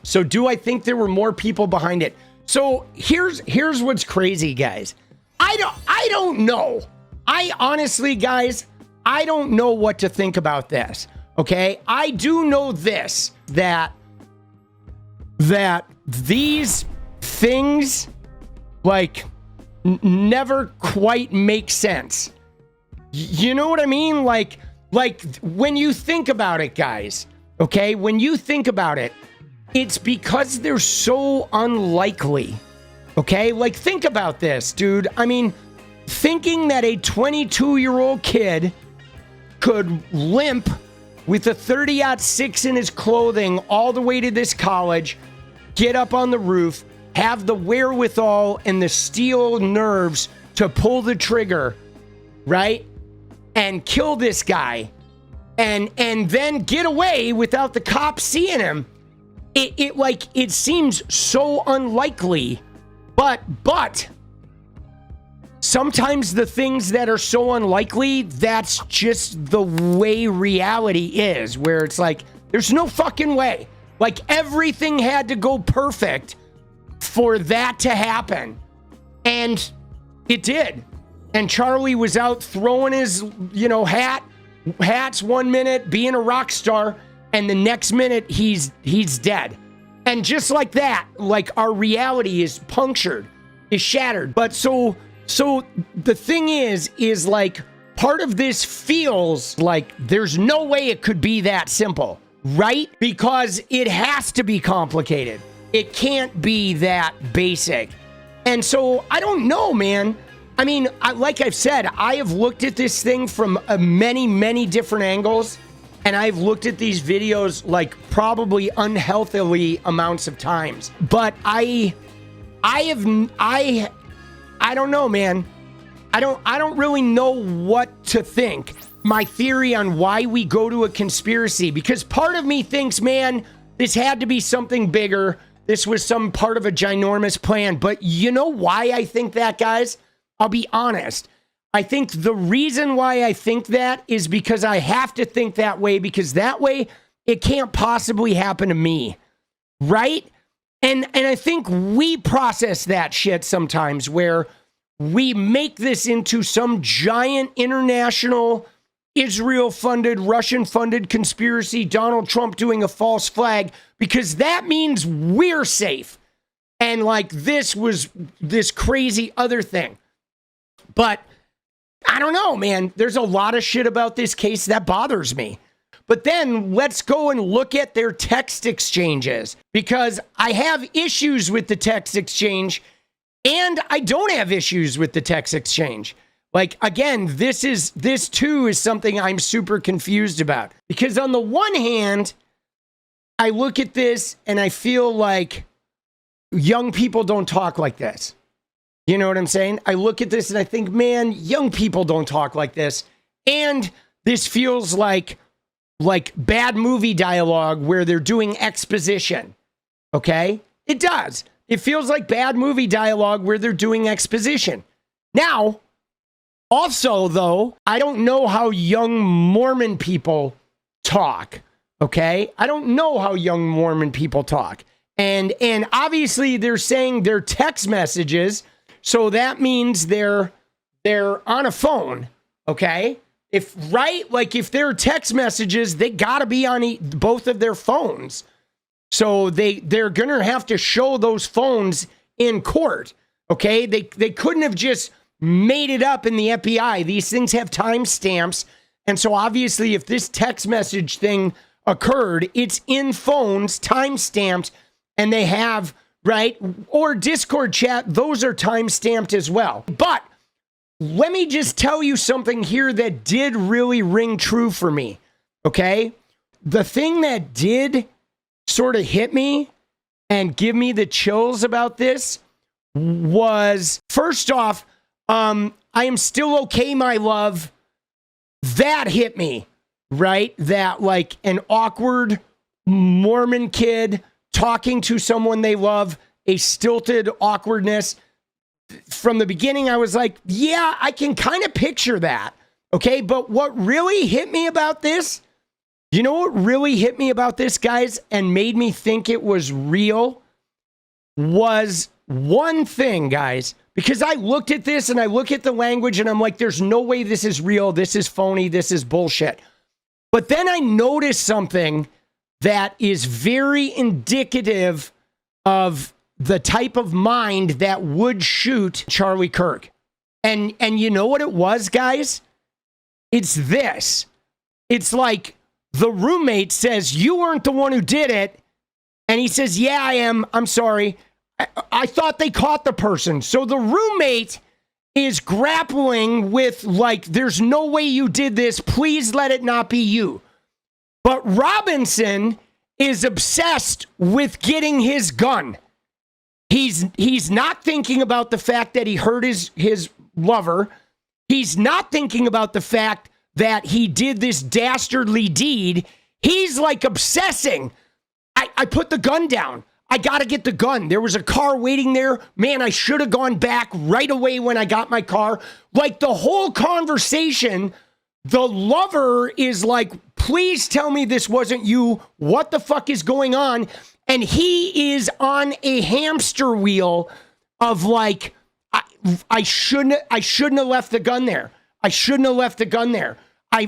So do I think there were more people behind it? So here's what's crazy, guys. I don't know. I honestly, guys, I don't know what to think about this. Okay? I do know this, that these things like never quite make sense. You know what I mean? Like when you think about it, guys, okay? When you think about it, it's because they're so unlikely, okay? Like, think about this, dude. I mean, thinking that a 22-year-old kid could limp with a .30-06 in his clothing all the way to this college, get up on the roof, have the wherewithal and the steel nerves to pull the trigger, right? And kill this guy, and then get away without the cops seeing him. It seems so unlikely, but sometimes the things that are so unlikely, that's just the way reality is, where it's like, there's no fucking way. Like, everything had to go perfect for that to happen. And it did. And Charlie was out throwing his, hats 1 minute, being a rock star, and the next minute he's dead. And just like that, like, our reality is punctured, is shattered. But so the thing is like, part of this feels like there's no way it could be that simple, right? Because it has to be complicated. It can't be that basic. And so I don't know, man. I mean, like I've said, I have looked at this thing from many different angles, and I've looked at these videos like probably unhealthily amounts of times. But I don't know, man. I don't really know what to think. My theory on why we go to a conspiracy, because part of me thinks, man, this had to be something bigger. This was some part of a ginormous plan. But you know why I think that, guys? I'll be honest. I think the reason why I think that is because I have to think that way, because that way it can't possibly happen to me, right? And I think we process that shit sometimes, where we make this into some giant international Israel-funded, Russian-funded conspiracy, Donald Trump doing a false flag, because that means we're safe. And like, this was this crazy other thing. But I don't know, man. There's a lot of shit about this case that bothers me. But then let's go and look at their text exchanges, because I have issues with the text exchange and I don't have issues with the text exchange. Like, again, this too is something I'm super confused about, because on the one hand, I look at this and I feel like young people don't talk like this. You know what I'm saying? I look at this and I think, man, young people don't talk like this. And this feels like bad movie dialogue where they're doing exposition. Okay? It does. It feels like bad movie dialogue where they're doing exposition. Now, also, though, I don't know how young Mormon people talk. Okay? I don't know how young Mormon people talk. And obviously they're saying their text messages. So that means they're on a phone, okay? If they're text messages, they gotta be on both of their phones. So they're gonna have to show those phones in court, okay? They couldn't have just made it up in the FBI. These things have timestamps, and so obviously, if this text message thing occurred, it's in phones, timestamped, and they have. Right? Or Discord chat, those are time-stamped as well. But let me just tell you something here that did really ring true for me, okay? The thing that did sort of hit me and give me the chills about this was, first off, I am still okay, my love. That hit me, right? That, like, an awkward Mormon kid talking to someone they love, a stilted awkwardness. From the beginning, I was like, yeah, I can kind of picture that. Okay, but what really hit me about this You know what really hit me about this, guys, and made me think it was real was one thing, guys, because I looked at this and I look at the language and I'm like, there's no way this is real. This is phony. This is bullshit. But then I noticed something that is very indicative of the type of mind that would shoot Charlie Kirk. And you know what it was, guys? It's this. It's like the roommate says, you weren't the one who did it. And he says, yeah, I am. I'm sorry. I thought they caught the person. So the roommate is grappling with like, there's no way you did this. Please let it not be you. But Robinson is obsessed with getting his gun. He's not thinking about the fact that he hurt his lover. He's not thinking about the fact that he did this dastardly deed. He's like obsessing. I put the gun down. I got to get the gun. There was a car waiting there. Man, I should have gone back right away when I got my car. Like the whole conversation, the lover is like, please tell me this wasn't you. What the fuck is going on? And he is on a hamster wheel of like, I shouldn't have left the gun there. I shouldn't have left the gun there.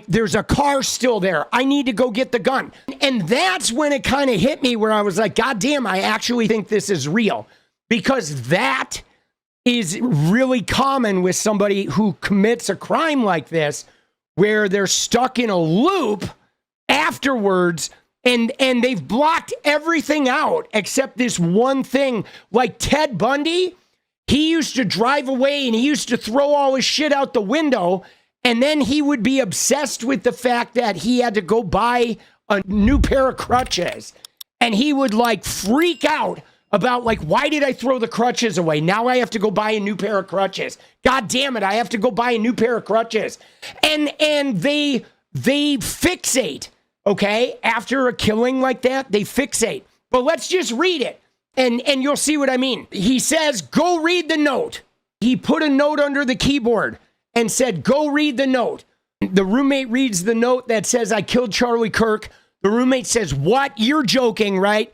There's a car still there. I need to go get the gun. And that's when it kind of hit me where I was like, God damn, I actually think this is real. Because that is really common with somebody who commits a crime like this, where they're stuck in a loop afterwards and they've blocked everything out except this one thing. Like Ted Bundy, he used to drive away and he used to throw all his shit out the window. And then he would be obsessed with the fact that he had to go buy a new pair of crutches. And he would like freak out about like, why did I throw the crutches away? Now I have to go buy a new pair of crutches. God damn it, I have to go buy a new pair of crutches. And they fixate, okay? After a killing like that, they fixate. But let's just read it. And you'll see what I mean. He says, go read the note. He put a note under the keyboard and said, go read the note. The roommate reads the note that says, I killed Charlie Kirk. The roommate says, what? You're joking, right?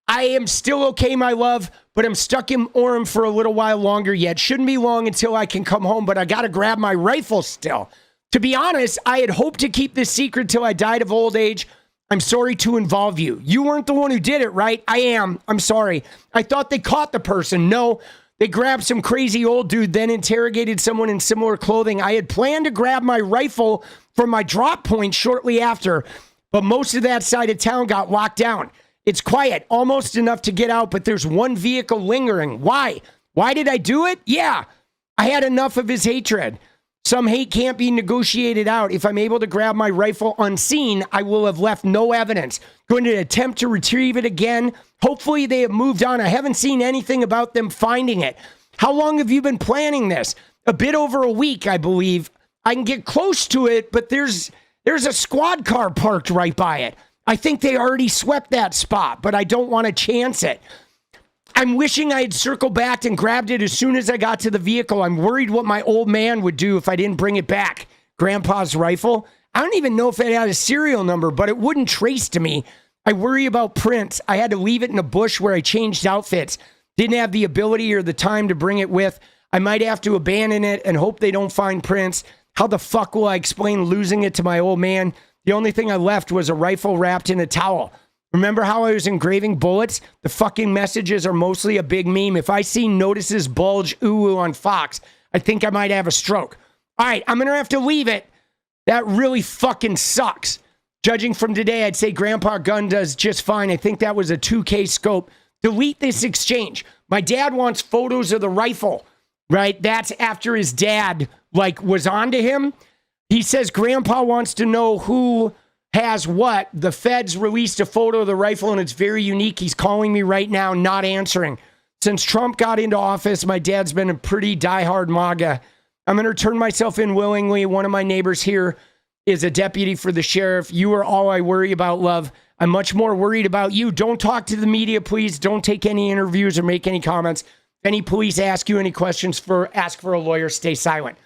I am still okay, my love, but I'm stuck in Orem for a little while longer yet. Shouldn't be long until I can come home, but I got to grab my rifle still. To be honest, I had hoped to keep this secret till I died of old age. I'm sorry to involve you. You weren't the one who did it, right? I am. I'm sorry. I thought they caught the person. No. They grabbed some crazy old dude, then interrogated someone in similar clothing. I had planned to grab my rifle from my drop point shortly after, but most of that side of town got locked down. It's quiet, almost enough to get out, but there's one vehicle lingering. Why? Why did I do it? Yeah, I had enough of his hatred. Some hate can't be negotiated out. If I'm able to grab my rifle unseen, I will have left no evidence. Going to attempt to retrieve it again. Hopefully they have moved on. I haven't seen anything about them finding it. How long have you been planning this? A bit over a week, I believe. I can get close to it, but there's a squad car parked right by it. I think they already swept that spot, but I don't want to chance it. I'm wishing I had circled back and grabbed it as soon as I got to the vehicle. I'm worried what my old man would do if I didn't bring it back. Grandpa's rifle. I don't even know if it had a serial number, but it wouldn't trace to me. I worry about prints. I had to leave it in a bush where I changed outfits. Didn't have the ability or the time to bring it with. I might have to abandon it and hope they don't find prints. How the fuck will I explain losing it to my old man? The only thing I left was a rifle wrapped in a towel. Remember how I was engraving bullets? The fucking messages are mostly a big meme. If I see notices bulge ooh on Fox, I think I might have a stroke. All right, I'm going to have to leave it. That really fucking sucks. Judging from today, I'd say Grandpa Gun does just fine. I think that was a 2K scope. Delete this exchange. My dad wants photos of the rifle, right? That's after his dad, was onto him. He says Grandpa wants to know who has what. The feds released a photo of the rifle, and it's very unique. He's calling me right now, not answering. Since Trump got into office, my dad's been a pretty diehard MAGA. I'm going to turn myself in willingly. One of my neighbors here is a deputy for the sheriff. You are all I worry about, love. I'm much more worried about you. Don't talk to the media, please. Don't take any interviews or make any comments. If any police ask you any questions, ask for a lawyer. Stay silent.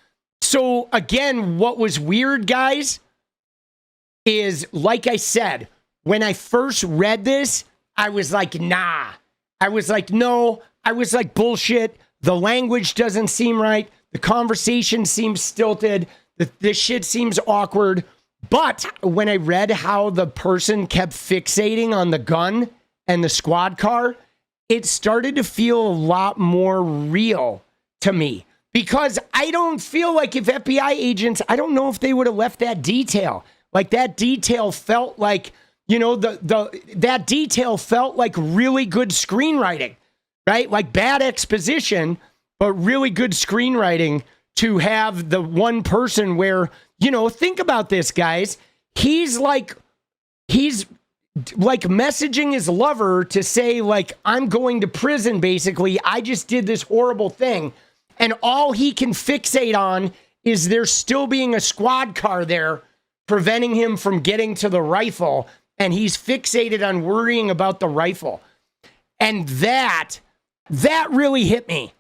So again, what was weird, guys, is, like I said, when I first read this, I was like, nah. I was like, no. I was like, bullshit. The language doesn't seem right. The conversation seems stilted. This shit seems awkward. But when I read how the person kept fixating on the gun and the squad car, it started to feel a lot more real to me. Because I don't feel like if FBI agents, I don't know if they would have left that detail. Like that detail felt like, you know, that detail felt like really good screenwriting, right? Like bad exposition, but really good screenwriting to have the one person where, you know, think about this, guys. He's like messaging his lover to say, like, I'm going to prison, basically. I just did this horrible thing. And all he can fixate on is there still being a squad car there preventing him from getting to the rifle. And he's fixated on worrying about the rifle. And that really hit me.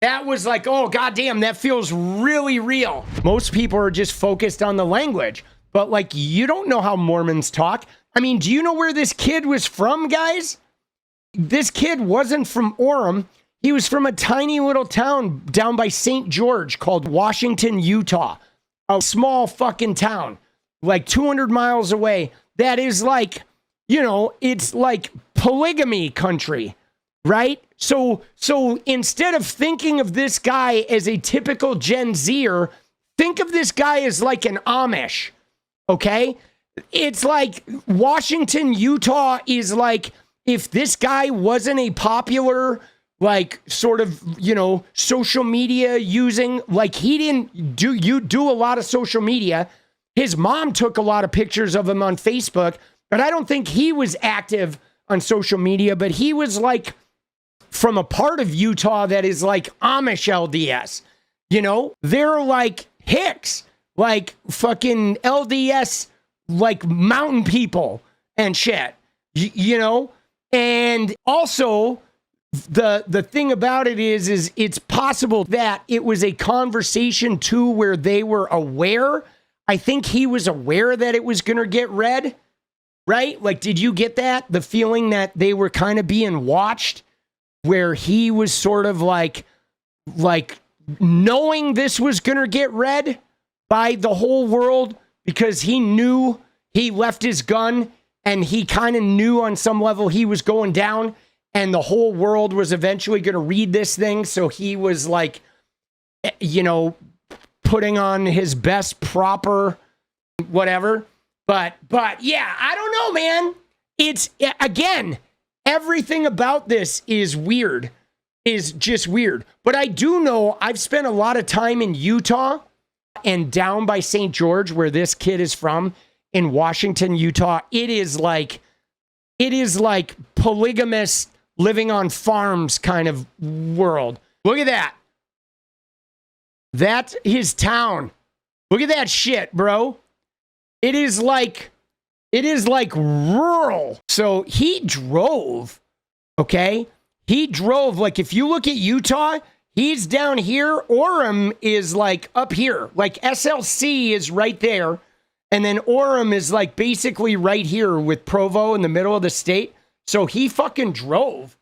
That was like, oh, goddamn, that feels really real. Most people are just focused on the language. But, like, you don't know how Mormons talk. I mean, do you know where this kid was from, guys? This kid wasn't from Orem. He was from a tiny little town down by St. George called Washington, Utah. A small fucking town, like 200 miles away. That is like, you know, it's like polygamy country, right? So instead of thinking of this guy as a typical Gen Zer, think of this guy as like an Amish, okay? It's like Washington, Utah is like, if this guy wasn't a popular, like, sort of, you know, social media using, like, he didn't do a lot of social media. His mom took a lot of pictures of him on Facebook, but I don't think he was active on social media, but he was like from a part of Utah that is like Amish LDS, you know, they're like Hicks, like fucking LDS, like mountain people and shit, you know? And also the thing about it is it's possible that it was a conversation too, where they were aware. I think he was aware that it was going to get read, right? Like, did you get that? The feeling that they were kind of being watched, where he was sort of like knowing this was going to get read by the whole world, because he knew he left his gun and he kind of knew on some level he was going down and the whole world was eventually going to read this thing. So he was like, you know, putting on his best proper whatever. But yeah, I don't know, man. It's, again, everything about this is weird, is just weird. But I do know I've spent a lot of time in Utah and down by St. George, where this kid is from, in Washington, Utah. It is like polygamous living on farms kind of world. Look at that. That's his town. Look at that shit, bro. It is like rural. So he drove, okay? He drove, like, if you look at Utah, he's down here. Orem is like up here. Like SLC is right there. And then Orem is like basically right here with Provo in the middle of the state. So he fucking drove,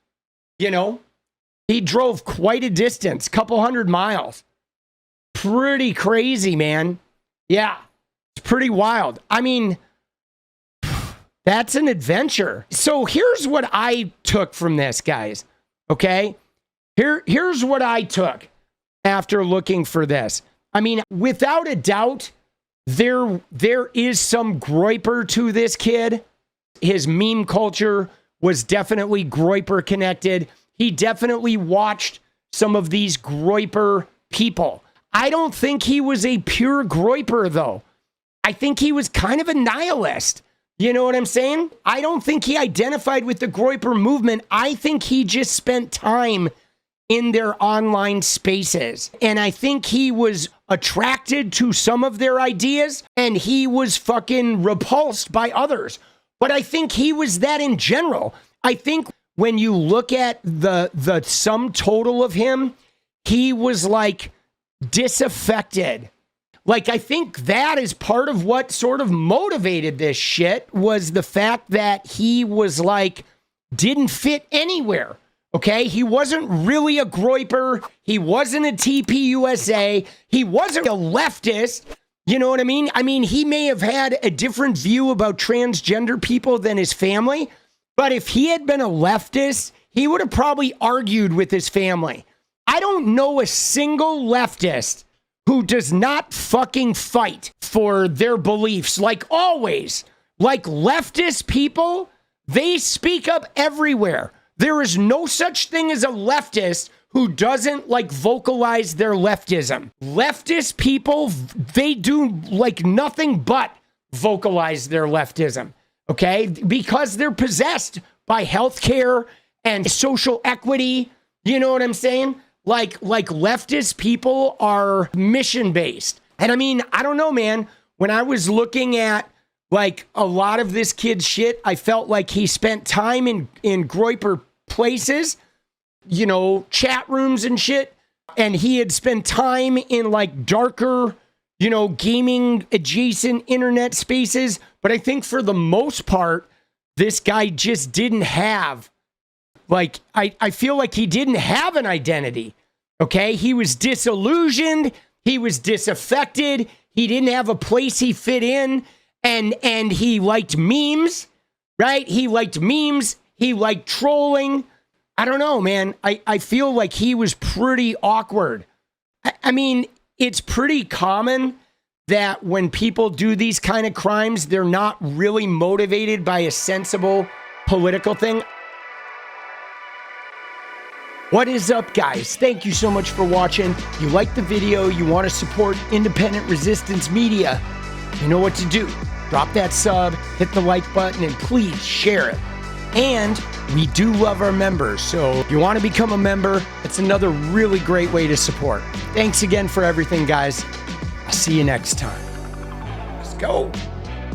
you know? He drove quite a distance, couple 100 miles. Pretty crazy, man. Yeah, it's pretty wild. I mean, that's an adventure. So here's what I took from this, guys. Okay? Here's what I took after looking for this. I mean, without a doubt, there is some groiper to this kid. His meme culture was definitely groiper connected. He definitely watched some of these groiper people. I don't think he was a pure groiper, though. I think he was kind of a nihilist. You know what I'm saying? I don't think he identified with the groiper movement. I think he just spent time in their online spaces. And I think he was attracted to some of their ideas and he was fucking repulsed by others. But I think he was that in general. I think when you look at the sum total of him, he was like disaffected. Like, I think that is part of what sort of motivated this shit, was the fact that he was like, didn't fit anywhere. Okay, he wasn't really a groyper. He wasn't a TPUSA. He wasn't a leftist. You know what I mean? I mean, he may have had a different view about transgender people than his family, but if he had been a leftist, he would have probably argued with his family. I don't know a single leftist who does not fucking fight for their beliefs. Like always, like leftist people, they speak up everywhere. There is no such thing as a leftist who doesn't like vocalize their leftism. Leftist people, they do like nothing but vocalize their leftism, okay? Because they're possessed by healthcare and social equity. You know what I'm saying? Like leftist people are mission-based. And I mean, I don't know, man. When I was looking at like a lot of this kid's shit, I felt like he spent time in groyper places, you know, chat rooms and shit. And he had spent time in like darker, you know, gaming adjacent internet spaces. But I think for the most part, this guy just didn't have, like, I feel like he didn't have an identity. Okay. He was disillusioned. He was disaffected. He didn't have a place he fit in. And he liked memes, right? He liked memes. He liked trolling. I don't know, man. I feel like he was pretty awkward. I mean, it's pretty common that when people do these kind of crimes, they're not really motivated by a sensible political thing. What is up, guys? Thank you so much for watching. If you like the video, you want to support independent resistance media, you know what to do. Drop that sub, hit the like button, and please share it. And we do love our members, so if you want to become a member, it's another really great way to support. Thanks again for everything, guys. I'll see you next time. Let's go.